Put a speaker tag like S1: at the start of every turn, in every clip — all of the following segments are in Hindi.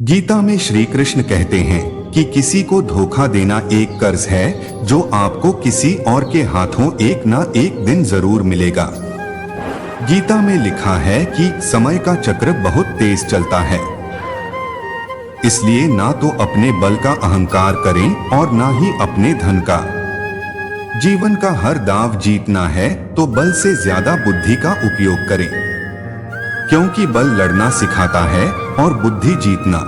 S1: गीता में श्री कृष्ण कहते हैं कि किसी को धोखा देना एक कर्ज है जो आपको किसी और के हाथों एक ना एक दिन जरूर मिलेगा। गीता में लिखा है कि समय का चक्र बहुत तेज चलता है, इसलिए ना तो अपने बल का अहंकार करें और ना ही अपने धन का। जीवन का हर दांव जीतना है तो बल से ज्यादा बुद्धि का उपयोग करें, क्योंकि बल लड़ना सिखाता है और बुद्धि जीतना।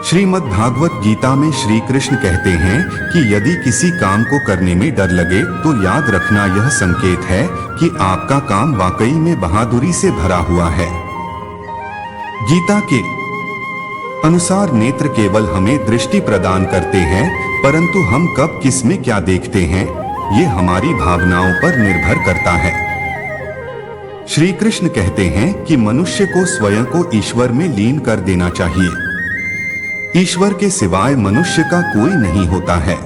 S1: श्रीमद् भागवत गीता में श्री कृष्ण कहते हैं कि यदि किसी काम को करने में डर लगे तो याद रखना यह संकेत है कि आपका काम वाकई में बहादुरी से भरा हुआ है। गीता के अनुसार नेत्र केवल हमें दृष्टि प्रदान करते हैं, परंतु हम कब किस में क्या देखते हैं ये हमारी भावनाओं पर निर्भर करता है। श्री कृष्ण कहते हैं कि मनुष्य को स्वयं को ईश्वर में लीन कर देना चाहिए। ईश्वर के सिवाय मनुष्य का कोई नहीं होता है।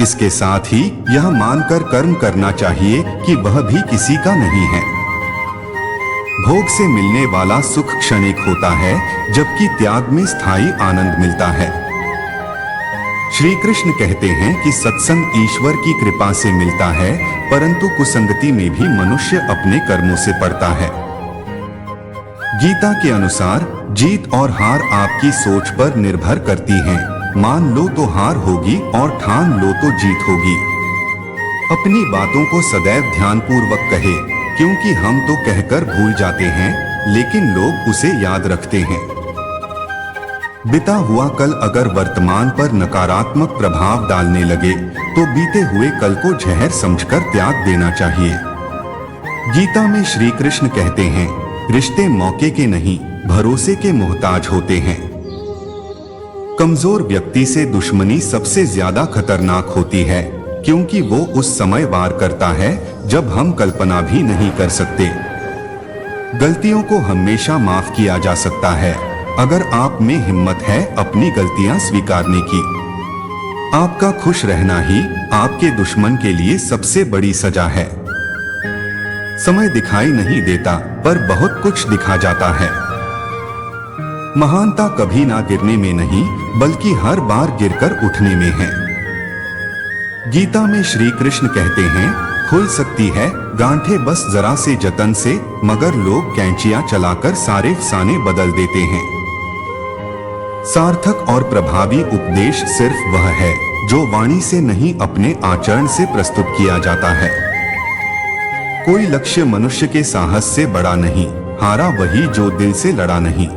S1: इसके साथ ही यह मानकर कर्म करना चाहिए कि वह भी किसी का नहीं है। भोग से मिलने वाला सुख क्षणिक होता है, जबकि त्याग में स्थायी आनंद मिलता है। श्री कृष्ण कहते हैं कि सत्संग ईश्वर की कृपा से मिलता है, परंतु कुसंगति में भी मनुष्य अपने कर्मों से पड़ता है। गीता के अनुसार जीत और हार आपकी सोच पर निर्भर करती हैं। मान लो तो हार होगी और ठान लो तो जीत होगी। अपनी बातों को सदैव ध्यानपूर्वक कहे, क्योंकि हम तो कहकर भूल जाते हैं लेकिन लोग उसे याद रखते हैं। बीता हुआ कल अगर वर्तमान पर नकारात्मक प्रभाव डालने लगे तो बीते हुए कल को जहर समझकर त्याग देना चाहिए। गीता में श्री कृष्ण कहते हैं, रिश्ते मौके के नहीं भरोसे के मोहताज होते हैं। कमजोर व्यक्ति से दुश्मनी सबसे ज्यादा खतरनाक होती है, क्योंकि वो उस समय वार करता है जब हम कल्पना भी नहीं कर सकते। गलतियों को हमेशा माफ किया जा सकता है, अगर आप में हिम्मत है अपनी गलतियां स्वीकारने की। आपका खुश रहना ही आपके दुश्मन के लिए सबसे बड़ी सजा है। समय दिखाई नहीं देता, पर बहुत कुछ दिखा जाता है। महानता कभी ना गिरने में नहीं, बल्कि हर बार गिरकर उठने में है। गीता में श्री कृष्ण कहते हैं, खुल सकती है गांठें बस जरा से जतन से, मगर लोग कैंचियां चलाकर सारे फसाने बदल देते हैं। सार्थक और प्रभावी उपदेश सिर्फ वह है जो वाणी से नहीं अपने आचरण से प्रस्तुत किया जाता है। कोई लक्ष्य मनुष्य के साहस से बड़ा नहीं, हारा वही जो दिल से लड़ा नहीं।